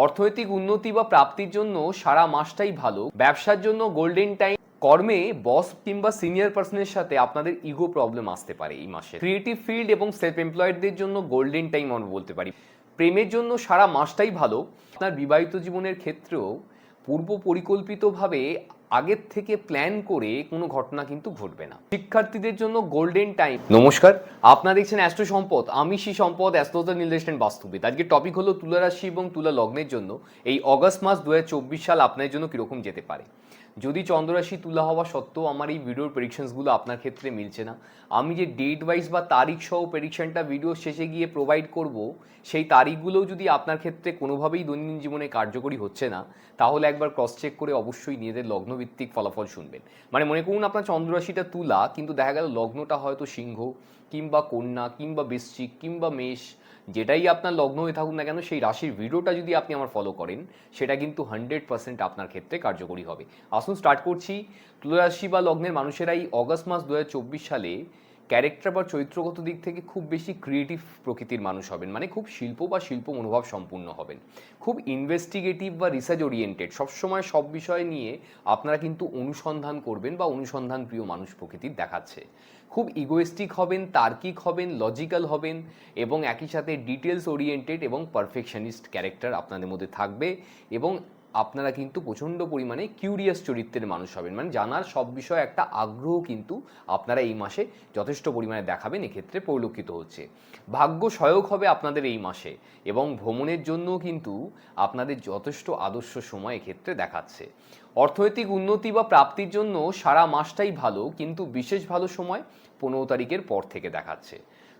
অর্থনৈতিক উন্নতি বা প্রাপ্তির জন্য সারা মাসটাই ভালো। ব্যবসার জন্য গোল্ডেন টাইম। কর্মে বস কিংবা সিনিয়র পার্সনের সাথে আপনাদের ইগো প্রবলেম আসতে পারে এই মাসে। ক্রিয়েটিভ ফিল্ড এবং সেলফ এমপ্লয়েডদের জন্য গোল্ডেন টাইম আমরা বলতে পারি। প্রেমের জন্য সারা মাসটাই ভালো। আপনার বিবাহিত জীবনের ক্ষেত্রেও পূর্ব পরিকল্পিতভাবে আগের থেকে প্ল্যান করে কোনো ঘটনা কিন্তু ঘটবে না। শিক্ষার্থীদের জন্য গোল্ডেন টাইম। নমস্কার, আপনারা দেখছেন অ্যাস্ট্রো সম্পদ। আমি শ্রী সম্পদ, অ্যাস্ট্রোলজার নির্দেশন বাস্তুবিদ। আজকে টপিক হলো তুলা রাশি এবং তুলা লগ্নের জন্য এই অগস্ট মাস 2024 সাল আপনার জন্য কীরকম যেতে পারে। যদি চন্দ্ররাশি তুলা হওয়া সত্ত্বেও আমার এই ভিডিওর প্রেডিকশনসগুলো আপনার ক্ষেত্রে মিলছে না, আমি যে ডেট ওয়াইজ বা তারিখ সহ প্রেডিকশনটা ভিডিও শেষে গিয়ে প্রোভাইড করব, সেই তারিখগুলোও যদি আপনার ক্ষেত্রে কোনোভাবেই দৈনন্দিন জীবনে কার্যকরী হচ্ছে না, তাহলে একবার ক্রস চেক করে অবশ্যই নিজেদের লগ্নভিত্তিক ফলাফল শুনবেন। মানে মনে করুন আপনার চন্দ্ররাশিটা তুলা, কিন্তু দেখা গেল লগ্নটা হয়তো সিংহ কিংবা কন্যা কিংবা বৃশ্চিক কিংবা মেষ, যেটাই আপনার লগ্ন হয়ে থাকুক না কেন, সেই রাশির ভিডিওটা যদি আপনি আমার ফলো করেন, সেটা কিন্তু 100% আপনার ক্ষেত্রে কার্যকরী হবে। আসুন স্টার্ট করছি। তুলা রাশি বা লগ্নের মানুষেরাই অগস্ট মাস 2024 সালে ক্যারেক্টার বা চরিত্রগত দিক থেকে খুব বেশি ক্রিয়েটিভ প্রকৃতির মানুষ হবেন। মানে খুব শিল্প মনোভাব সম্পূর্ণ হবেন, খুব ইনভেস্টিগেটিভ বা রিসার্চ ওরিয়েন্টেড। সবসময় সব বিষয় নিয়ে আপনারা কিন্তু অনুসন্ধান করবেন বা অনুসন্ধান প্রিয় মানুষ প্রকৃতির দেখাচ্ছে। খুব ইগোয়েস্টিক হবেন, তার্কিক হবেন, লজিক্যাল হবেন এবং একই সাথে ডিটেলস ওরিয়েন্টেড এবং পারফেকশনিস্ট ক্যারেক্টার আপনাদের মধ্যে থাকবে। এবং আপনারা কিন্তু প্রচণ্ড পরিমাণে কিউরিয়াস চরিত্রের মানুষ হবেন। মানে জানার সব বিষয়ে একটা আগ্রহ কিন্তু আপনারা এই মাসে যথেষ্ট পরিমাণে দেখাবেন, এক্ষেত্রে পরিলক্ষিত হচ্ছে। ভাগ্য সহায়ক হবে আপনাদের এই মাসে এবং ভ্রমণের জন্য কিন্তু আপনাদের যথেষ্ট আদর্শ সময় এক্ষেত্রে দেখাচ্ছে। অর্থনৈতিক উন্নতি বা প্রাপ্তির জন্য সারা মাসটাই ভালো, কিন্তু বিশেষ ভালো সময় 15 তারিখের পর থেকে দেখাচ্ছে।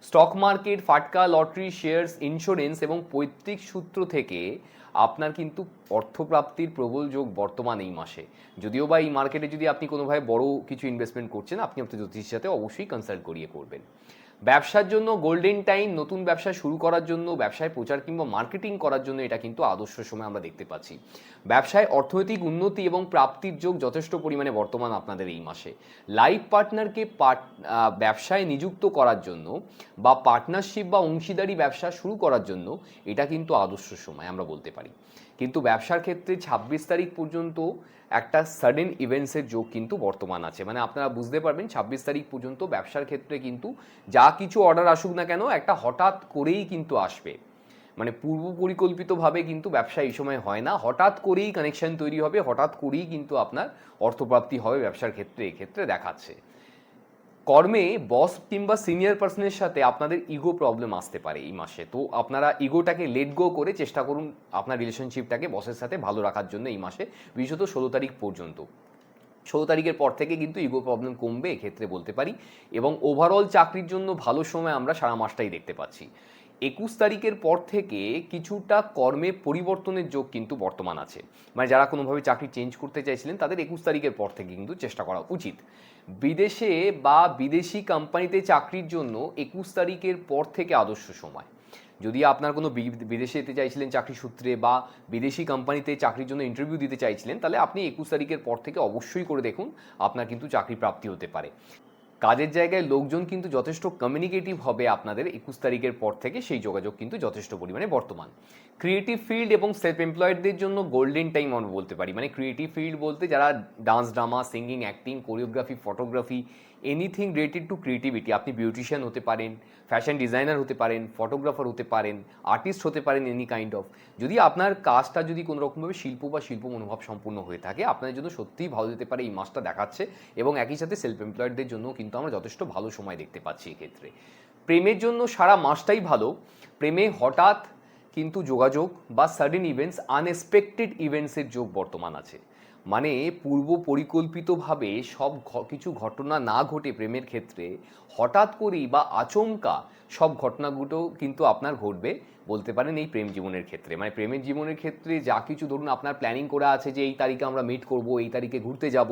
স্টক মার্কেট, ফাটকা, লটারি, শেয়ার্স, ইন্স্যুরেন্স এবং পৈতৃক সূত্র থেকে আপনার কিন্তু অর্থপ্রাপ্তির প্রবল যোগ বর্তমান এই মাসে। যদিও বা এই মার্কেটে যদি আপনি কোনোভাবে বড় কিছু ইনভেস্টমেন্ট করছেন, আপনি আপনার জ্যোতিষের সাথে অবশ্যই কনসাল্ট করিয়ে করবেন। ব্যবসার জন্য গোল্ডেন টাইম। নতুন ব্যবসা শুরু করার জন্য, ব্যবসায় প্রচার কিংবা মার্কেটিং করার জন্য এটা কিন্তু আদর্শ সময় আমরা দেখতে পাচ্ছি। ব্যবসায় অর্থনৈতিক উন্নতি এবং প্রাপ্তির যোগ যথেষ্ট পরিমাণে বর্তমান আপনাদের এই মাসে। লাইফ পার্টনারকে ব্যবসায় নিযুক্ত করার জন্য বা পার্টনারশিপ বা অংশীদারি ব্যবসা শুরু করার জন্য এটা কিন্তু আদর্শ সময় আমরা বলতে পারি। কিন্তু ব্যবসার ক্ষেত্রে 26 তারিখ পর্যন্ত একটা সাডেন ইভেন্টসের যোগ কিন্তু বর্তমান আছে। মানে আপনারা বুঝতে পারবেন 26 তারিখ পর্যন্ত ব্যবসার ক্ষেত্রে কিন্তু যা কিছু অর্ডার আসুক না কেন, একটা হঠাৎ করেই কিন্তু আসবে। মানে পূর্ব পরিকল্পিতভাবে কিন্তু ব্যবসা এই সময় হয় না, হঠাৎ করেই কানেকশন তৈরি হবে, হঠাৎ করেই কিন্তু আপনার অর্থপ্রাপ্তি হবে ব্যবসার ক্ষেত্রে, এক্ষেত্রে দেখাচ্ছে। কর্মে বস কিংবা সিনিয়র পার্সনের সাথে আপনাদের ইগো প্রবলেম আসতে পারে এই মাসে। তো আপনারা ইগোটাকে লেট গো করে চেষ্টা করুন আপনার রিলেশনশিপটাকে বসের সাথে ভালো রাখার জন্য এই মাসে, বিশেষত 16 তারিখ পর্যন্ত। 16 তারিখের পর থেকে কিন্তু ইগো প্রবলেম কমবে এক্ষেত্রে বলতে পারি। এবং ওভারঅল চাকরির জন্য ভালো সময় আমরা সারা মাসটাই দেখতে পাচ্ছি। 21 তারিখের পর থেকে কিছুটা কর্মে পরিবর্তনের যোগ কিন্তু বর্তমান আছে। মানে যারা কোনোভাবে চাকরি চেঞ্জ করতে চাইছিলেন, তাদের 21 তারিখের পর থেকে কিন্তু চেষ্টা করা উচিত। বিদেশে বা বিদেশি কোম্পানিতে চাকরির জন্য 21 তারিখের পর থেকে আদর্শ সময়। যদি আপনার কোনো বিদেশে যেতে চাইছিলেন চাকরি সূত্রে বা বিদেশি কোম্পানিতে চাকরির জন্য ইন্টারভিউ দিতে চাইছিলেন, তাহলে আপনি 21 তারিখের পর থেকে অবশ্যই করে দেখুন, আপনার কিন্তু চাকরি প্রাপ্তি হতে পারে। কাজের জায়গায় লোকজন কিন্তু যথেষ্ট কমিউনিকেটিভ হবে আপনাদের 21 তারিখের পর থেকে, সেই যোগাযোগ কিন্তু যথেষ্ট পরিমাণে বর্তমান। ক্রিয়েটিভ ফিল্ড এবং সেলফ এমপ্লয়েডদের জন্য গোল্ডেন টাইম আমরা বলতে পারি। মানে ক্রিয়েটিভ ফিল্ড বলতে যারা dance, drama, singing, acting, choreography, photography, anything related to creativity. আপনি বিউটিশিয়ান হতে পারেন, ফ্যাশন ডিজাইনার হতে পারেন, ফটোগ্রাফার হতে পারেন, আর্টিস্ট হতে পারেন, এনি কাইন্ড অফ। যদি আপনার কাজটা যদি কোনো রকমভাবে শিল্প মনোভাব সম্পূর্ণ হয়ে থাকে, আপনাদের জন্য সত্যিই ভালো যেতে পারে এই মাসটা দেখাচ্ছে। এবং একই সাথে সেলফ এমপ্লয়েডদের জন্য কিন্তু আমরা যথেষ্ট ভালো সময় দেখতে পাচ্ছি এক্ষেত্রে। প্রেমের জন্য সারা মাসটাই ভালো। প্রেমে হঠাৎ কিন্তু যোগাযোগ বা সাডেন ইভেন্টস, আনএক্সপেক্টেড ইভেন্টসের যোগ বর্তমান আছে। মানে পূর্ব পরিকল্পিতভাবে সব কিছু ঘটনা না ঘটে প্রেমের ক্ষেত্রে হঠাৎ করেই বা আচমকা সব ঘটনাগুলো কিন্তু আপনার ঘটবে বলতে পারেন এই প্রেম জীবনের ক্ষেত্রে। মানে প্রেমের জীবনের ক্ষেত্রে যা কিছু ধরুন আপনার প্ল্যানিং করা আছে যে এই তারিখে আমরা মিট করব, এই তারিখে ঘুরতে যাব,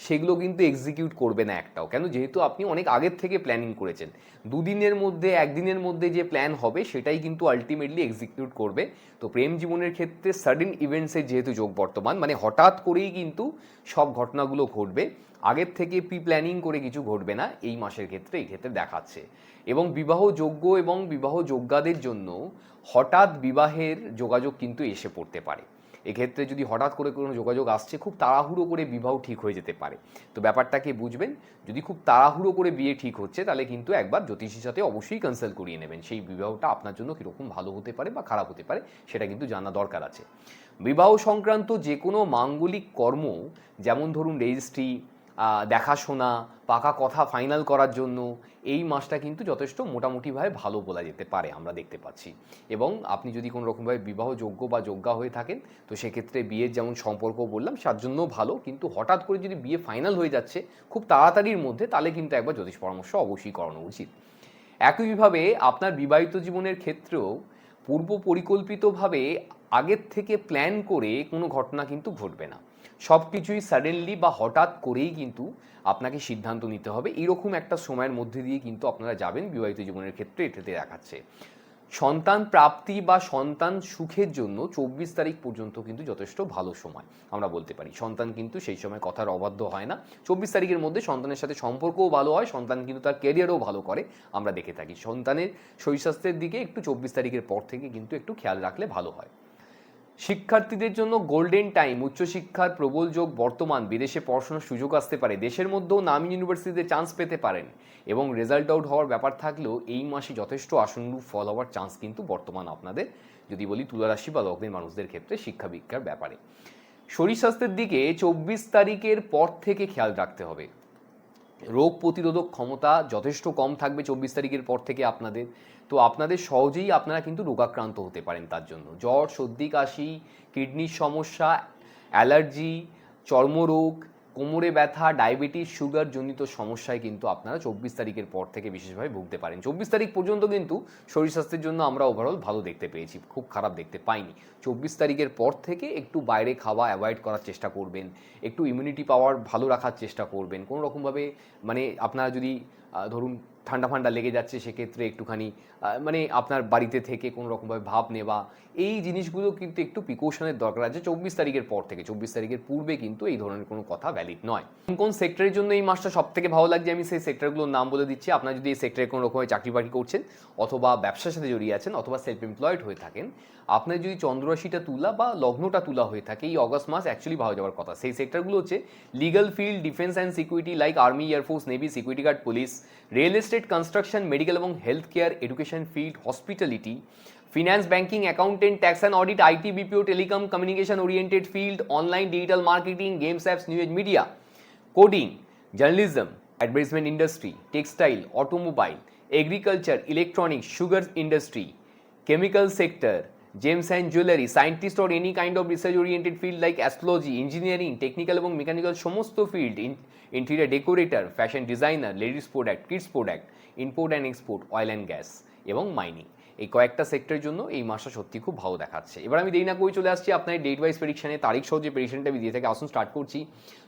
সেগুলো কিন্তু এক্সিকিউট করবে না একটাও। কেন? যেহেতু আপনি অনেক আগের থেকে প্ল্যানিং করেছেন। দুদিনের মধ্যে, একদিনের মধ্যে যে প্ল্যান হবে সেটাই কিন্তু আলটিমেটলি এক্সিকিউট করবে। তো প্রেম জীবনের ক্ষেত্রে সাডেন ইভেন্টসের যেহেতু যোগ বর্তমান, মানে হঠাৎ করেই কিন্তু সব ঘটনাগুলো ঘটবে। আগের থেকে প্রি প্ল্যানিং করে কিছু ঘটবে না এই মাসের ক্ষেত্রে, এই ক্ষেত্রে দেখাচ্ছে। এবং বিবাহযোগ্য এবং বিবাহযোগ্যাদের জন্য হঠাৎ বিবাহের যোগাযোগ কিন্তু এসে পড়তে পারে। এক্ষেত্রে যদি হঠাৎ করে কোনো যোগাযোগ আসছে, খুব তাড়াহুড়ো করে বিবাহ ঠিক হয়ে যেতে পারে। তো ব্যাপারটাকে বুঝবেন, যদি খুব তাড়াহুড়ো করে বিয়ে ঠিক হচ্ছে তাহলে কিন্তু একবার জ্যোতিষীর সাথে অবশ্যই কনসাল্ট করিয়ে নেবেন। সেই বিবাহটা আপনার জন্য কীরকম ভালো হতে পারে বা খারাপ হতে পারে সেটা কিন্তু জানা দরকার আছে। বিবাহ সংক্রান্ত যে কোনো মাঙ্গলিক কর্ম, যেমন ধরুন রেজিস্ট্রি, দেখাশোনা, পাকা কথা ফাইনাল করার জন্য এই মাসটা কিন্তু যথেষ্ট মোটামুটিভাবে ভালো বলা যেতে পারে, আমরা দেখতে পাচ্ছি। এবং আপনি যদি কোনো রকমভাবে বিবাহযোগ্য বা যোগ্যা হয়ে থাকেন তো সেক্ষেত্রে বিয়ের যেমন সম্পর্ক বললাম তার জন্য ভালো, কিন্তু হঠাৎ করে যদি বিয়ে ফাইনাল হয়ে যাচ্ছে খুব তাড়াতাড়ির মধ্যে তাহলে কিন্তু একবার জ্যোতিষ পরামর্শ অবশ্যই করানো উচিত। একইভাবে আপনার বিবাহিত জীবনের ক্ষেত্রেও পূর্ব পরিকল্পিতভাবে আগের থেকে প্ল্যান করে কোনো ঘটনা কিন্তু ঘটবে না। সব কিছুই সাডেনলি বা হঠাৎ করেই কিন্তু আপনাকে সিদ্ধান্ত নিতে হবে, এরকম একটা সময়ের মধ্যে দিয়ে কিন্তু আপনারা যাবেন বিবাহিত জীবনের ক্ষেত্রে। এটাতে দেখাচ্ছে সন্তান প্রাপ্তি বা সন্তান সুখের জন্য 24 তারিখ পর্যন্ত কিন্তু যথেষ্ট ভালো সময় আমরা বলতে পারি। সন্তান কিন্তু সেই সময় কথার অবাধ্য হয় না। 24 তারিখের মধ্যে সন্তানের সাথে সম্পর্কও ভালো হয়, সন্তান কিন্তু তার ক্যারিয়ারও ভালো করে আমরা দেখে থাকি। সন্তানের শরীর স্বাস্থ্যের দিকে একটু 24 তারিখের পর থেকে কিন্তু একটু খেয়াল রাখলে ভালো হয়। শিক্ষার্থীদের জন্য গোল্ডেন টাইম, উচ্চশিক্ষার প্রবল যোগ বর্তমান, বিদেশে পড়াশোনার সুযোগ আসতে পারে, দেশের মধ্যেও নামী ইউনিভার্সিটিতে চান্স পেতে পারেন এবং রেজাল্ট আউট হওয়ার ব্যাপার থাকলেও এই মাসে যথেষ্ট আসন্ন ফল হওয়ার চান্স কিন্তু বর্তমান আপনাদের, যদি বলি তুলা রাশি বা লগ্নের মানুষদের ক্ষেত্রে শিক্ষা বিক্ষার ব্যাপারে। শরীর স্বাস্থ্যের দিকে 24 তারিখের পর থেকে খেয়াল রাখতে হবে। রোগ প্রতিরোধক ক্ষমতা যথেষ্ট কম থাকবে 24 তারিখের পর থেকে আপনাদের, তো আপনাদের সহজেই আপনারা কিন্তু রোগাক্রান্ত হতে পারেন। তার জন্য জ্বর, সর্দি, কাশি, কিডনির সমস্যা, অ্যালার্জি, চর্মরোগ, কোমরে ব্যথা, ডায়াবেটিস, সুগার জনিত সমস্যায় কিন্তু আপনারা 24 তারিখের পর থেকে বিশেষভাবে ভুগতে পারেন। 24 তারিখ পর্যন্ত কিন্তু শরীর স্বাস্থ্যের জন্য আমরা ওভারঅল ভালো দেখতে পেয়েছি, খুব খারাপ দেখতে পাইনি। 24 তারিখের পর থেকে একটু বাইরে খাওয়া অ্যাভয়েড করার চেষ্টা করবেন, একটু ইমিউনিটি পাওয়ার ভালো রাখার চেষ্টা করবেন। কোনো রকমভাবে মানে আপনারা যদি ধরুন ঠান্ডা ফান্ডা লেগে যাচ্ছে সেক্ষেত্রে একটুখানি মানে আপনার বাড়িতে থেকে কোনো রকমভাবে ভাপ নেওয়া, এই জিনিসগুলো কিন্তু একটু প্রিকশনের দরকার আছে 24 তারিখের পর থেকে। 24 তারিখের পূর্বে কিন্তু এই ধরনের কোনো কথা ভ্যালিড নয়। কোন সেক্টরের জন্য এই মাসটা সব থেকে ভালো লাগছে আমি সেই সেক্টরগুলোর নাম বলে দিচ্ছি। আপনারা যদি এই সেক্টরে কোনো রকমের চাকরি বাকরি করছেন অথবা ব্যবসার সাথে জড়িয়ে আছেন অথবা সেলফ এমপ্লয়েড হয়ে থাকেন, আপনার যদি চন্দ্ররাশিটা তুলা বা লগ্নটা তুলা হয়ে থাকে, এই অগস্ট মাস অ্যাকচুয়ালি ভালো যাওয়ার কথা। সেই সেক্টরগুলো হচ্ছে legal field, defence and security like army, air force, navy, security guard, police, real estate, construction, medical এবং health care, education field, hospitality, finance, banking, accountant, tax and audit, IT, BPO, telecom, communication oriented field, online, digital marketing, games, apps, new age media, coding, journalism, advertisement industry, textile, automobile, agriculture, electronics, sugar industry, chemical sector, gems and jewelry, scientist or any kind of research oriented field like astrology, engineering, technical এবং mechanical সমস্ত field, interior decorator, fashion designer, ladies product, kids product, import and export, oil and gas এবং mining, এই কয়েকটা সেক্টরের জন্য এই মাসটা সত্যি খুব ভালো দেখাচ্ছে। এবার আমি দেরি না করে চলে আসছি আপনার ডেট ওয়াইজ প্রেডিকশনে। তারিখ সহ যে প্রেডিকশনটা আমি দিয়ে থেকে আসুন স্টার্ট করছি।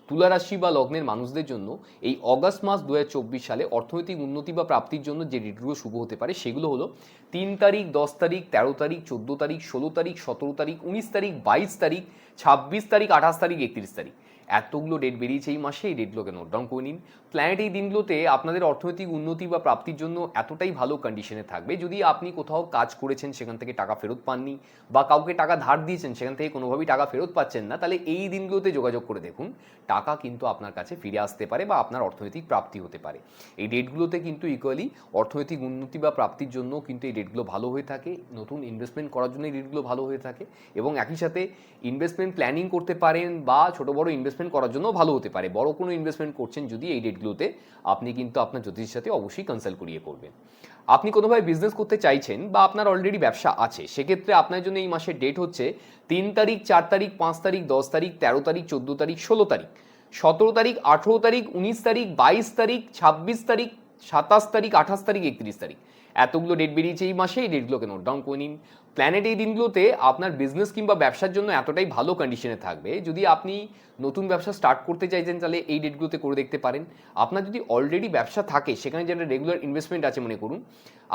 তুলা রাশি বা লগ্নের মানুষদের জন্য এই অগাস্ট মাস 2024 সালে অর্থনৈতিক উন্নতি বা প্রাপ্তির জন্য যে ডেটগুলো শুভ হতে পারে সেগুলো হলো 3 তারিখ, 10 তারিখ, 13 তারিখ, 14 তারিখ, 16 তারিখ, 17 তারিখ, 19 তারিখ, 22 তারিখ, 26 তারিখ, 28 তারিখ, 31 তারিখ। এতগুলো ডেট বেরিয়েছে এই মাসে, এই ডেটগুলোকে নোট ডাউন করে নিন। প্ল্যানেট এই দিনগুলোতে আপনাদের অর্থনৈতিক উন্নতি বা প্রাপ্তির জন্য এতটাই ভালো কন্ডিশনে থাকবে, যদি আপনি কোথাও কাজ করেছেন সেখান থেকে টাকা ফেরত পাননি বা কাউকে টাকা ধার দিয়েছেন সেখান থেকে কোনোভাবেই টাকা ফেরত পাচ্ছেন না, তাহলে এই দিনগুলোতে যোগাযোগ করে দেখুন, টাকা কিন্তু আপনার কাছে ফিরে আসতে পারে বা আপনার অর্থনৈতিক প্রাপ্তি হতে পারে। এই ডেটগুলোতে কিন্তু ইকুয়ালি অর্থনৈতিক উন্নতি বা প্রাপ্তির জন্য কিন্তু এই ডেটগুলো ভালো হয়ে থাকে, নতুন ইনভেস্টমেন্ট করার জন্য এই ডেটগুলো ভালো হয়ে থাকে এবং একই সাথে ইনভেস্টমেন্ট প্ল্যানিং করতে পারেন বা ছোটো বড়ো ইনভেস্টমেন্ট করার জন্য ভালো হতে পারে। বড় কোনো ইনভেস্টমেন্ট করছেন যদি এই ডেটগুলোতে, আপনি কিন্তু আপনার জ্যোতিষের সাথে অবশ্যই কনসাল্ট করিয়ে করবেন। আপনি কোনোভাবে বিজনেস করতে চাইছেন বা আপনার অলরেডি ব্যবসা আছে, সেক্ষেত্রে আপনার জন্য এই মাসের ডেট হচ্ছে 3 তারিখ, 4 তারিখ, 5 তারিখ, 10 তারিখ, 13 তারিখ, 14 তারিখ, 16 তারিখ, 17 তারিখ, 18 তারিখ, 19 তারিখ, 22 তারিখ, 26 তারিখ, 27 তারিখ, 28 তারিখ, 31 তারিখ। এতগুলো ডেট বেরিয়েছে এই মাসে, এই ডেটগুলোকে নোট ডাউন করে নিন। প্ল্যানেট এই দিনগুলোতে আপনার বিজনেস কিংবা ব্যবসার জন্য এতটাই ভালো কন্ডিশনে থাকবে, যদি আপনি নতুন ব্যবসা স্টার্ট করতে চাইছেন তাহলে এই ডেটগুলোতে করে দেখতে পারেন। আপনার যদি অলরেডি ব্যবসা থাকে, সেখানে যেটা রেগুলার ইনভেস্টমেন্ট আছে, মনে করুন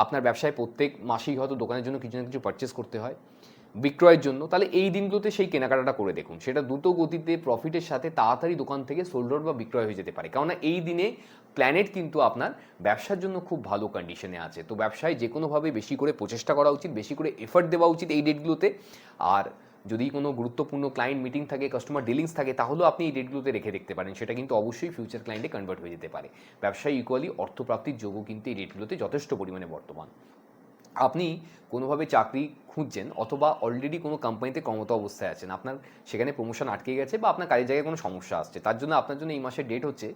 আপনার ব্যবসায় প্রত্যেক মাসেই হয়তো দোকানের জন্য কিছু না কিছু পারচেস করতে হয় বিক্রয়ের জন্য, তাহলে এই দিনগুলোতে সেই কেনাকাটাটা করে দেখুন। সেটা দ্রুত গতিতে প্রফিটের সাথে তাড়াতাড়ি দোকান থেকে সোল্ড আউট বা বিক্রয় হয়ে যেতে পারে, কেননা এই দিনে প্ল্যানেট কিন্তু আপনার ব্যবসার জন্য খুব ভালো কন্ডিশনে আছে। তো ব্যবসায় যে কোনোভাবে বেশি করে প্রচেষ্টা করা উচিত, বেশি করে এফর্ট দেওয়া উচিত এই ডেটগুলোতে। আর যদি কোনো গুরুত্বপূর্ণ ক্লায়েন্ট মিটিং থাকে, কাস্টমার ডিলিংস থাকে, তাহলেও আপনি এই ডেটগুলোতে রেখে দেখতে পারেন। সেটা কিন্তু অবশ্যই ফিউচার ক্লায়েন্টে কনভার্ট হয়ে যেতে পারে। ব্যবসায় ইকুয়ালি অর্থপ্রাপ্তির যোগও কিন্তু এই ডেটগুলোতে যথেষ্ট পরিমাণে বর্তমান। আপনি কোনোভাবে চাকরি খুঁজছেন অথবা অলরেডি কোনো কোম্পানিতে কর্মরত অবস্থায় আছেন, আপনার সেখানে প্রমোশন আটকে গেছে বা আপনার কাজের জায়গায় কোনো সমস্যা আসছে, তার জন্য আপনার জন্য এই মাসের ডেট হচ্ছে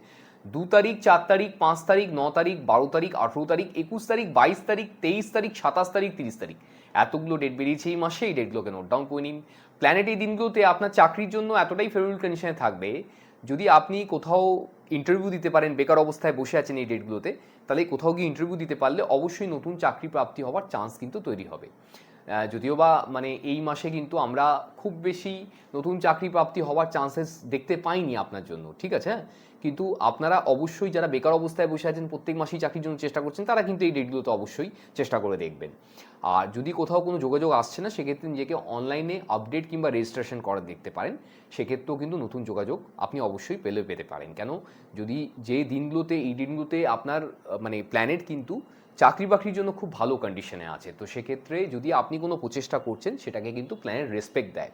2 তারিখ, 4 তারিখ, 5 তারিখ, 9 তারিখ, 12 তারিখ, 18 তারিখ, 21 তারিখ, 22 তারিখ, 23 তারিখ, 27 তারিখ, 30 তারিখ। এতগুলো ডেট বেরিয়েছে এই মাসে, এই ডেটগুলোকে নোট ডাউন করে নিন। প্ল্যানেট এই দিনগুলোতে আপনার চাকরির জন্য এতটাই ফেভারেবল কন্ডিশনে থাকবে, যদি আপনি কোথাও ইন্টারভিউ দিতে পারেন, বেকার অবস্থায় বসে আছেন এই ডেটগুলোতে, তাহলে কোথাও গিয়ে ইন্টারভিউ দিতে পারলে অবশ্যই নতুন চাকরি প্রাপ্তি হওয়ার চান্স কিন্তু তৈরি হবে। যদিও বা মানে এই মাসে কিন্তু আমরা খুব বেশি নতুন চাকরি প্রাপ্তি হওয়ার চান্সেস দেখতে পাইনি আপনার জন্য, ঠিক আছে, হ্যাঁ, কিন্তু আপনারা অবশ্যই যারা বেকার অবস্থায় বসে আছেন, প্রত্যেক মাসেই চাকরির জন্য চেষ্টা করছেন, তারা কিন্তু এই ডেটগুলোতে অবশ্যই চেষ্টা করে দেখবেন। আর যদি কোথাও কোনো যোগাযোগ আসছে না, সেক্ষেত্রে নিজেকে অনলাইনে আপডেট কিংবা রেজিস্ট্রেশন করা দেখতে পারেন, সেক্ষেত্রেও কিন্তু নতুন যোগাযোগ আপনি অবশ্যই পেতে পারেন। কেন, যদি যে দিনগুলোতে, এই দিনগুলোতে আপনার মানে প্ল্যানেট কিন্তু চাকরি বাকরির জন্য খুব ভালো কন্ডিশনে আছে, তো সেক্ষেত্রে যদি আপনি কোনো প্রচেষ্টা করছেন, সেটাকে কিন্তু প্ল্যানেট রেসপেক্ট দেয়।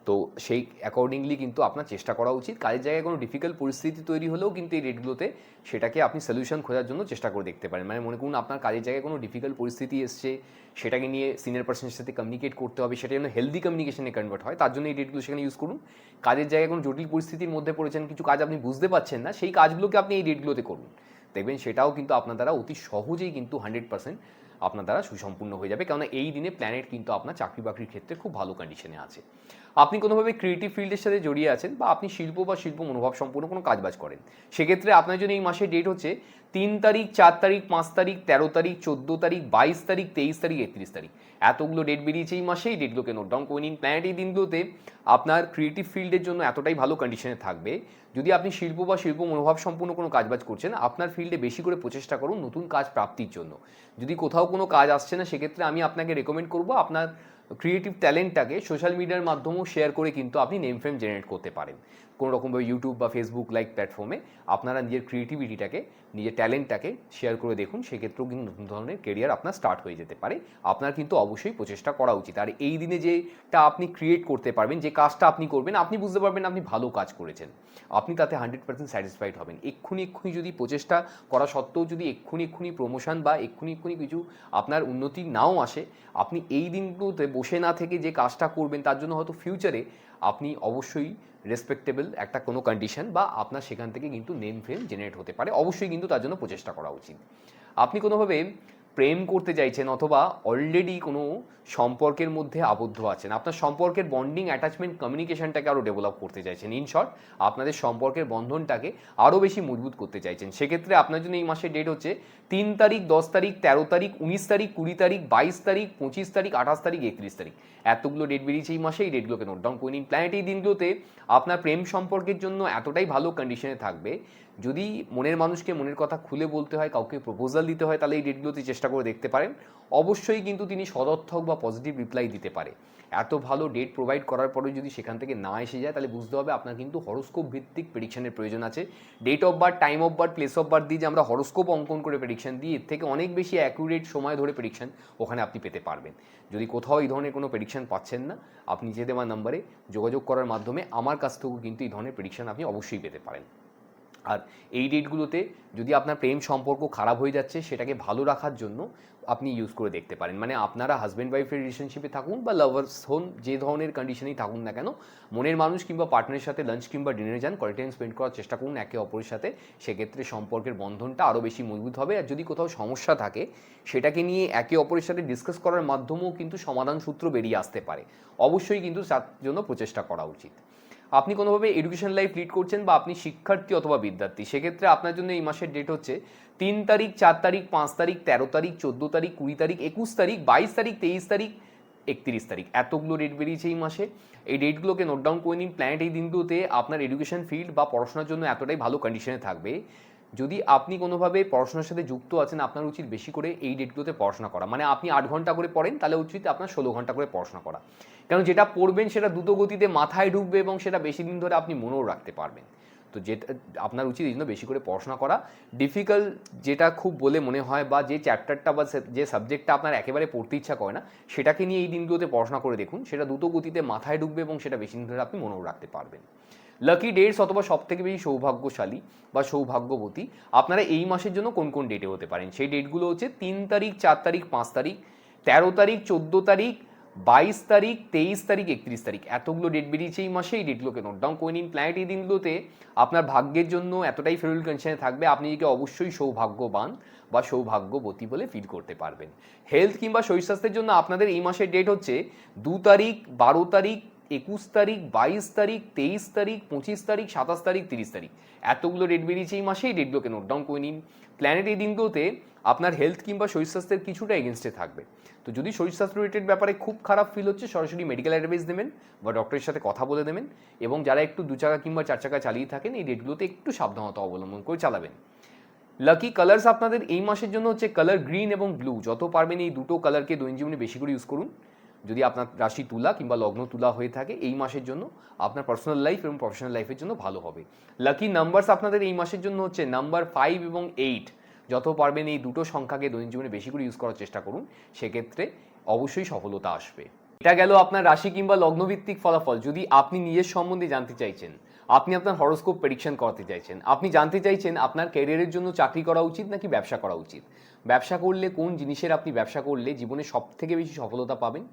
তো সেই অ্যাকর্ডিংলি কিন্তু আপনার চেষ্টা করা উচিত। কাজের জায়গায় কোনো ডিফিকাল্ট পরিস্থিতি তৈরি হলেও কিন্তু এই ডেটগুলোতে সেটাকে আপনি সলিউশন খোঁজার জন্য চেষ্টা করে দেখতে পারেন। মানে মনে করুন আপনার কাজের জায়গায় কোনো ডিফিকাল্ট পরিস্থিতি এসছে, সেটাকে নিয়ে সিনিয়র পার্সনের সাথে কমিউনিকেট করতে হবে, সেটা যেন হেলদি কমিউনিকেশনে কনভার্ট হয়, তার জন্য এই ডেটগুলো সেখানে ইউজ করুন। কাজের জায়গায় কোনো জটিল পরিস্থিতির মধ্যে পড়েছেন, কিছু কাজ আপনি বুঝতে পারছেন না, সেই কাজগুলোকে আপনি এই ডেটগুলোতে করুন, দেখবেন সেটাও কিন্তু আপনার দ্বারা অতি সহজেই কিন্তু 100% আপনার দ্বারা সুসম্পূর্ণ হয়ে যাবে। কেননা এই দিনে প্ল্যানেট কিন্তু আপনার চাকরি বাকরির ক্ষেত্রে খুব ভালো কন্ডিশনে আছে। আপনি কোনোভাবে ক্রিয়েটিভ ফিল্ডের সাথে জড়িয়ে আছেন বা আপনি শিল্প বা শিল্প মনোভাব সম্পূর্ণ কোনো কাজবাজ করেন, সেক্ষেত্রে আপনার জন্য এই মাসের ডেট হচ্ছে 3 তারিখ, 4 তারিখ, 5 তারিখ, 13 তারিখ, 14 তারিখ, 22 তারিখ, 23 তারিখ, 31 তারিখ। এতগুলো ডেট বেরিয়েছে এই মাসে, এই ডেটগুলোকে নোট ডাউন করে নিন। প্ল্যানেট এই দিনগুলোতে আপনার ক্রিয়েটিভ ফিল্ডের জন্য এতটাই ভালো কন্ডিশনে থাকবে, যদি আপনি শিল্প বা শিল্প মনোভাব সম্পূর্ণ কোনো কাজবাজ করছেন, আপনার ফিল্ডে বেশি করে প্রচেষ্টা করুন নতুন কাজ প্রাপ্তির জন্য। যদি কোথাও কোনো কাজ আসছে না, সেক্ষেত্রে আমি আপনাকে রেকমেন্ড করবো আপনার ক্রিয়েটিভ ট্যালেন্টটাকে সোশ্যাল মিডিয়ার মাধ্যমেও শেয়ার করে কিন্তু আপনি নেম ফেম জেনারেট করতে পারেন। কোনো রকমভাবে ইউটিউব বা ফেসবুক লাইক প্ল্যাটফর্মে আপনারা নিজের ক্রিয়েটিভিটিটাকে, নিজের ট্যালেন্টটাকে শেয়ার করে দেখুন, সেক্ষেত্রেও কিন্তু নতুন ধরনের কেরিয়ার আপনার স্টার্ট হয়ে যেতে পারে। আপনার কিন্তু অবশ্যই প্রচেষ্টা করা উচিত। আর এই দিনে যেটা আপনি ক্রিয়েট করতে পারবেন, যে কাজটা আপনি করবেন, আপনি বুঝতে পারবেন আপনি ভালো কাজ করেছেন, আপনি তাতে 100% স্যাটিসফাইড হবেন। এক্ষুনি যদি প্রচেষ্টা করা সত্ত্বেও যদি এক্ষুনি প্রমোশন বা এক্ষুনি কিছু আপনার উন্নতি নাও আসে, আপনি এই দিনগুলোতে বসে না থেকে যে কাজটা করবেন, তার জন্য হয়তো ফিউচারে আপনি অবশ্যই রেসপেক্টেবল একটা কোনো কন্ডিশন বা আপনার সেখান থেকে কিন্তু নেম ফেম জেনারেট হতে পারে। অবশ্যই কিন্তু তার জন্য প্রচেষ্টা করা উচিত। আপনি কোনোভাবে প্রেম করতে চাইছেন অথবা অলরেডি কোনো সম্পর্কের মধ্যে আবদ্ধ আছেন, আপনার সম্পর্কের বন্ডিং, অ্যাটাচমেন্ট, কমিউনিকেশনটাকে আরও ডেভেলপ করতে চাইছেন, ইন শর্ট আপনাদের সম্পর্কের বন্ধনটাকে আরও বেশি মজবুত করতে চাইছেন, সেক্ষেত্রে আপনার জন্য এই মাসের ডেট হচ্ছে 3 তারিখ, 10 তারিখ, 13 তারিখ, 19 তারিখ, 20 তারিখ, 22 তারিখ, 25 তারিখ, 28 তারিখ, 31 তারিখ। এতগুলো ডেট বেরিয়েছে এই মাসে, এই ডেটগুলোকে নোট ডাউন করে নিন। প্ল্যানেট এই দিনগুলোতে আপনার প্রেম সম্পর্কের জন্য এতটাই ভালো কন্ডিশনে থাকবে, যদি মনের মানুষকে মনের কথা খুলে বলতে হয়, কাউকে প্রপোজাল দিতে হয়, তাহলে এই ডেটগুলোতে চেষ্টা করে দেখতে পারেন। অবশ্যই কিন্তু তিনি সদর্থক বা পজিটিভ রিপ্লাই দিতে পারে। এত ভালো ডেট প্রোভাইড করার পরেও যদি সেখান থেকে না এসে যায়, তাহলে বুঝতে হবে আপনার কিন্তু হরোস্কোপ ভিত্তিক প্রেডিকশনের প্রয়োজন আছে। Date of birth, time of birth, place of birth দিয়ে যে আমরা হরোস্কোপ অঙ্কন করে প্রেডিকশন দিই, এর থেকে অনেক বেশি অ্যাকুরেট সময় ধরে প্রেডিকশন ওখানে আপনি পেতে পারবেন। যদি কোথাও এই ধরনের কোনো প্রেডিকশন পাচ্ছেন না, আপনি নিচে দেওয়া নাম্বারে যোগাযোগ করার মাধ্যমে আমার কাছ থেকেও কিন্তু এই ধরনের প্রেডিকশন আপনি অবশ্যই পেতে পারেন। আর এই ডেটগুলোতে যদি আপনার প্রেম সম্পর্ক খারাপ হয়ে যাচ্ছে, সেটাকে ভালো রাখার জন্য আপনি ইউজ করে দেখতে পারেন। মানে আপনারা হাজব্যান্ড ওয়াইফের রিলেশনশিপে থাকুন বা লাভার্স হন, যে ধরনের কন্ডিশনেই থাকুন না কেন, মনের মানুষ কিংবা পার্টনারের সাথে লাঞ্চ কিংবা ডিনারে যান, কোয়ালিটি টাইম স্পেন্ড করার চেষ্টা করুন একে অপরের সাথে, সেক্ষেত্রে সম্পর্কের বন্ধনটা আরও বেশি মজবুত হবে। আর যদি কোথাও সমস্যা থাকে, সেটাকে নিয়ে একে অপরের সাথে ডিসকাস করার মাধ্যমেও কিন্তু সমাধান সূত্র বেরিয়ে আসতে পারে। অবশ্যই কিন্তু তার জন্য প্রচেষ্টা করা উচিত। আপনি কোনোভাবে এডুকেশন লাইফ লিড করছেন বা আপনি শিক্ষার্থী অথবা বিদ্যার্থী, সেক্ষেত্রে আপনার জন্য এই মাসের ডেট হচ্ছে 3 তারিখ, 4 তারিখ, 5 তারিখ, 13 তারিখ, 14 তারিখ, 20 তারিখ, 21 তারিখ, 22 তারিখ, 23 তারিখ, 31 তারিখ, এতগুলো ডেট বেরিয়েছে এই মাসে। এই ডেটগুলোকে নোট ডাউন করে নিন। প্ল্যানেট এই দিনগুলোতে আপনার এডুকেশন ফিল্ড বা পড়াশোনার জন্য এতটাই ভালো কন্ডিশনে থাকবে, যদি আপনি কোনোভাবে পড়াশোনার সাথে যুক্ত আছেন আপনার উচিত বেশি করে এই ডেটগুলোতে পড়াশোনা করা। মানে আপনি 8 ঘন্টা করে পড়েন, তাহলে উচিত আপনার 16 ঘন্টা করে পড়াশোনা করা, কারণ যেটা পড়বেন সেটা দ্রুত গতিতে মাথায় ঢুকবে এবং সেটা বেশি দিন ধরে আপনি মনেও রাখতে পারবেন। তো যেটা আপনার উচিত এই জন্য বেশি করে পড়াশোনা করা। ডিফিকাল্ট যেটা খুব বলে মনে হয় বা যে চ্যাপ্টারটা বা যে সাবজেক্টটা আপনার একেবারে পড়তে ইচ্ছা করে না, সেটাকে নিয়ে এই দিনগুলোতে পড়াশোনা করে দেখুন, সেটা দ্রুত গতিতে মাথায় ঢুকবে এবং সেটা বেশি দিন ধরে আপনি মনেও রাখতে পারবেন। লাকি ডেটস অথবা সব থেকে বেশি সৌভাগ্যশালী বা সৌভাগ্যবতী আপনারা এই মাসের জন্য কোন কোন ডেটে হতে পারেন, সেই ডেটগুলো হচ্ছে 3 তারিখ, 4 তারিখ, 5 তারিখ, 13 তারিখ, 14 তারিখ, 22 তারিখ, 23 তারিখ, 31 তারিখ, এতগুলো ডেট বেরিয়েছে এই মাসে। এই ডেটগুলোকে নোট ডাউন করে নিন। প্ল্যানেট এই দিনগুলোতে আপনার ভাগ্যের জন্য এতটাই ফেভারিবল কন্ডিশনে থাকবে, আপনি একে অবশ্যই সৌভাগ্যবান বা সৌভাগ্যবতী বলে ফিল করতে পারবেন। হেলথ কিংবা শরীর স্বাস্থ্যের জন্য আপনাদের এই মাসের ডেট হচ্ছে 2 তারিখ, 12 তারিখ, 21 তারিখ, 22 তারিখ, 23 তারিখ, 25 তারিখ, 27 তারিখ, 30 তারিখ, এতগুলো ডেট বেরিয়েছে এই মাসে। এই ডেটগুলোকে নোট ডাউন করে নিন। প্ল্যানেট এই দিনগুলোতে আপনার হেলথ কিংবা শরীর স্বাস্থ্যের কিছুটা এগেনস্টে থাকবে। তো যদি শরীর স্বাস্থ্য রিলেটেড ব্যাপারে খুব খারাপ ফিল হচ্ছে, সরাসরি মেডিকেল অ্যাডভাইস দেবেন বা ডক্টরের সাথে কথা বলে দেবেন। এবং যারা একটু 2 চাকা কিংবা 4 চাকা চালিয়ে থাকেন, এই ডেটগুলোতে একটু সাবধানতা অবলম্বন করে চালাবেন। লাকি কালার্স আপনাদের এই মাসের জন্য হচ্ছে কালার গ্রিন এবং ব্লু। যত পারবেন এই দুটো কালারকে দৈনন্দিন জীবনে বেশি করে ইউজ করুন। যদি আপনার রাশি তুলা কিংবা লগ্ন তুলা হয়ে থাকে, এই মাসের জন্য আপনার পার্সোনাল লাইফ এবং প্রফেশনাল লাইফের জন্য ভালো হবে। লাকি নাম্বারস আপনাদের এই মাসের জন্য হচ্ছে নাম্বার 5 এবং 8। যত পারবেন এই দুটো সংখ্যাকে দৈনন্দিন জীবনে বেশি করে ইউজ করার চেষ্টা করুন, সেক্ষেত্রে অবশ্যই সফলতা আসবে। এটা গেল আপনার রাশি কিংবা লগ্নভিত্তিক ফলাফল। যদি আপনি নিজের সম্বন্ধে জানতে চাইছেন, আপনি আপনার হরোস্কোপ প্রেডিকশন করতে চাইছেন, আপনি জানতে চাইছেন আপনার ক্যারিয়ারের জন্য চাকরি করা উচিত নাকি ব্যবসা করা উচিত, ব্যবসা করলে কোন জিনিসের আপনি ব্যবসা করলে জীবনে সব থেকে বেশি সফলতা পাবেন,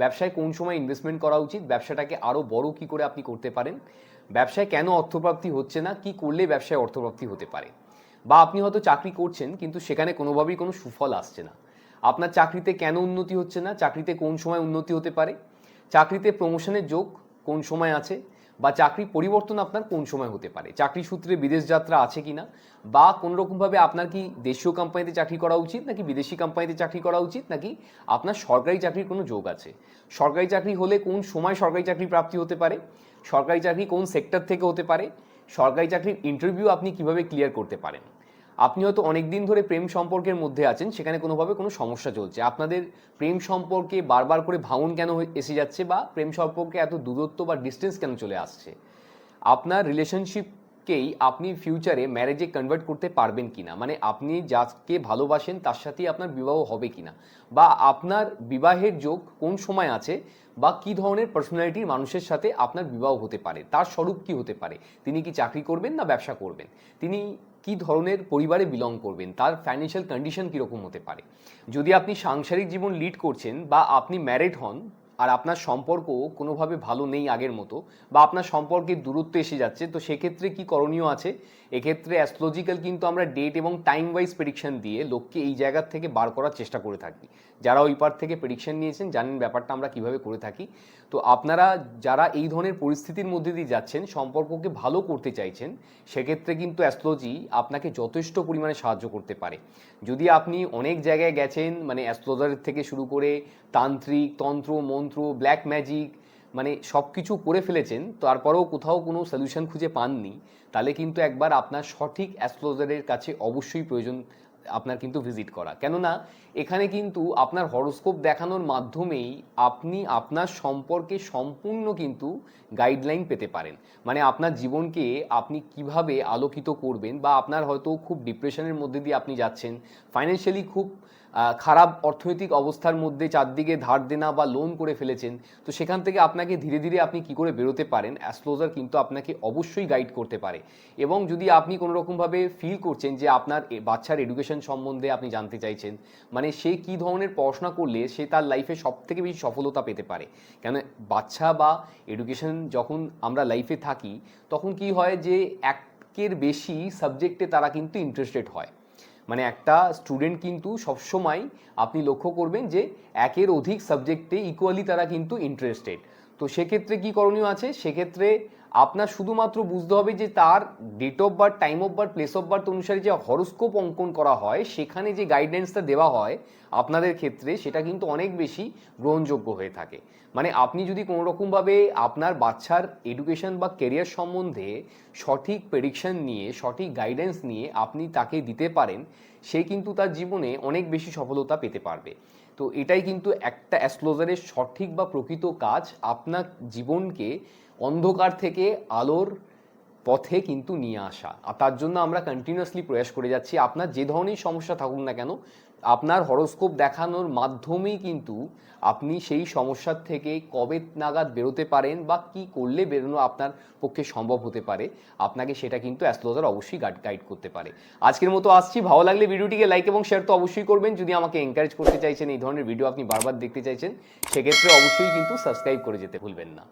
ব্যবসায় কোন সময় ইনভেস্টমেন্ট করা উচিত, ব্যবসাটাকে আরও বড় কী করে আপনি করতে পারেন, ব্যবসায় কেন অর্থপ্রাপ্তি হচ্ছে না, কি করলে ব্যবসায় অর্থপ্রাপ্তি হতে পারে, বা আপনি হয়তো চাকরি করছেন কিন্তু সেখানে কোনোভাবেই কোনো সুফল আসছে না, আপনার চাকরিতে কেন উন্নতি হচ্ছে না, চাকরিতে কোন সময় উন্নতি হতে পারে, চাকরিতে প্রমোশনের যোগ কোন সময় আছে, বা চাকরি পরিবর্তন আপনার কোন সময় হতে পারে, চাকরি সূত্রে বিদেশ যাত্রা আছে কিনা, বা কোনো রকমভাবে আপনার কি দেশীয় কোম্পানিতে চাকরি করা উচিত নাকি বিদেশি কোম্পানিতে চাকরি করা উচিত, নাকি আপনার সরকারি চাকরির কোনো যোগ আছে, সরকারি চাকরি হলে কোন সময় সরকারি চাকরি প্রাপ্তি হতে পারে, সরকারি চাকরি কোন সেক্টর থেকে হতে পারে, সরকারি চাকরির ইন্টারভিউ আপনি কিভাবে ক্লিয়ার করতে পারেন। আপনি হয়তো অনেক দিন ধরে প্রেম সম্পর্কের মধ্যে আছেন, সেখানে কোনোভাবে কোনো সমস্যা চলছে, আপনাদের প্রেম সম্পর্কে বারবার করে ভাঙন কেন এসে যাচ্ছে, বা প্রেম সম্পর্কে এত দূরত্ব বা ডিস্টেন্স কেন চলে আসছে, আপনার রিলেশনশিপকেই আপনি ফিউচারে ম্যারেজে কনভার্ট করতে পারবেন কিনা, মানে আপনি যাকে ভালোবাসেন তার সাথেই আপনার বিবাহ হবে কিনা, বা আপনার বিবাহের যোগ কোন সময় আছে, বা কী ধরনের পার্সোনালিটির মানুষের সাথে আপনার বিবাহ হতে পারে, তার স্বরূপ কী হতে পারে, তিনি কি চাকরি করবেন না ব্যবসা করবেন, তিনি কী ধরনের পরিবারে বিলং করবেন, তার ফাইন্যান্সিয়াল কন্ডিশন কীরকম হতে পারে। যদি আপনি সাংসারিক জীবন লিড করছেন বা আপনি ম্যারিড হন আর আপনার সম্পর্ক কোনোভাবে ভালো নেই আগের মতো, বা আপনার সম্পর্কের দূরত্ব এসে যাচ্ছে, তো সেক্ষেত্রে কি করণীয় আছে। এক্ষেত্রে অ্যাস্ট্রোলজিক্যাল কিন্তু আমরা ডেট এবং টাইম ওয়াইজ প্রেডিকশন দিয়ে লোককে এই জায়গার থেকে বার করার চেষ্টা করে থাকি। যারা ওই পার থেকে প্রেডিকশন নিয়েছেন জানেন ব্যাপারটা আমরা কিভাবে করে থাকি। তো আপনারা যারা এই ধরনের পরিস্থিতির মধ্যে দিয়ে যাচ্ছেন, সম্পর্ককে ভালো করতে চাইছেন, সেক্ষেত্রে কিন্তু অ্যাস্ট্রোলজি আপনাকে যথেষ্ট পরিমাণে সাহায্য করতে পারে। যদি আপনি অনেক জায়গায় গেছেন, মানে অ্যাস্ট্রোলজার থেকে শুরু করে তান্ত্রিক, তন্ত্র, মন্ত্র, ব্ল্যাক ম্যাজিক, মানে সব কিছু করে ফেলেছেন, তারপরেও কোথাও কোনো সলিউশন খুঁজে পাননি, তাহলে কিন্তু একবার আপনার সঠিক অ্যাস্ট্রোলজারের কাছে অবশ্যই প্রয়োজন আপনার কিন্তু ভিজিট করা। কেননা এখানে কিন্তু আপনার হরোস্কোপ দেখানোর মাধ্যমেই আপনি আপনার সম্পর্কে সম্পূর্ণ কিন্তু গাইডলাইন পেতে পারেন। মানে আপনার জীবনকে আপনি কিভাবে আলোকিত করবেন, বা আপনার হয়তো খুব ডিপ্রেশনের মধ্যে দিয়ে আপনি যাচ্ছেন, ফাইন্যান্সিয়ালি খুব খারাপ অর্থনৈতিক অবস্থার মধ্যে চারদিকে ধার দেনা বা লোন করে ফেলেছেন, তো সেখান থেকে আপনাকে ধীরে ধীরে আপনি কি করে বেরোতে পারেন, অ্যাস্ট্রোলজার কিন্তু আপনাকে অবশ্যই গাইড করতে পারে। এবং যদি আপনি কোনো রকমভাবে ফিল করছেন যে আপনার বাচ্চার এডুকেশন সম্বন্ধে আপনি জানতে চাইছেন, মানে সে কী ধরনের পড়াশোনা করলে সে তার লাইফে সব থেকে বেশি সফলতা পেতে পারে, কেন বাচ্চা বা এডুকেশন যখন আমরা লাইফে থাকি তখন কি হয় যে একের বেশি সাবজেক্টে তারা কিন্তু ইন্টারেস্টেড হয়। মানে একটা স্টুডেন্ট কিন্তু সবসময় আপনি লক্ষ্য করবেন যে একের অধিক সাবজেক্টে ইকুয়ালি তারা কিন্তু ইন্টারেস্টেড। তো সেক্ষেত্রে কী করণীয় আছে, সেক্ষেত্রে আপনার শুধুমাত্র বুঝতে হবে যে তার date of birth, time of birth, place of birth অনুসারে যে হরোস্কোপ অঙ্কন করা হয়, সেখানে যে গাইডেন্সটা দেওয়া হয় আপনাদের ক্ষেত্রে, সেটা কিন্তু অনেক বেশি গ্রহণযোগ্য হয়ে থাকে। মানে আপনি যদি কোনো রকমভাবে আপনার বাচ্চার এডুকেশন বা কেরিয়ার সম্বন্ধে সঠিক প্রেডিকশন নিয়ে, সঠিক গাইডেন্স নিয়ে আপনি তাকে দিতে পারেন, সে কিন্তু তার জীবনে অনেক বেশি সফলতা পেতে পারবে। তো এটাই কিন্তু একটা অ্যাস্ট্রোলজারের সঠিক বা প্রকৃত কাজ, আপনার জীবনকে অন্ধকার থেকে আলোর পথে কিন্তু নিয়ে আসা। আর তার জন্য আমরা কন্টিনিউয়াসলি প্রয়াস করে যাচ্ছি। আপনার যে ধরনের সমস্যা থাকুক না কেন, আপনার হরোস্কোপ দেখানোর মাধ্যমেই কিন্তু আপনি সেই সমস্যার থেকে কবে নাগাদ বেরোতে পারেন বা কি করলে বেরোনো আপনার পক্ষে সম্ভব হতে পারে, আপনাকে সেটা কিন্তু অ্যাস্ট্রোলজার অবশ্যই গাইড করতে পারে। আজকের মতো আসছি। ভালো লাগলে ভিডিওটিকে লাইক এবং শেয়ার তো অবশ্যই করবেন। যদি আমাকে এনকারেজ করতে চাইছেন, এই ধরনের ভিডিও আপনি বারবার দেখতে চাইছেন, সেক্ষেত্রে অবশ্যই কিন্তু সাবস্ক্রাইব করে যেতে ভুলবেন না।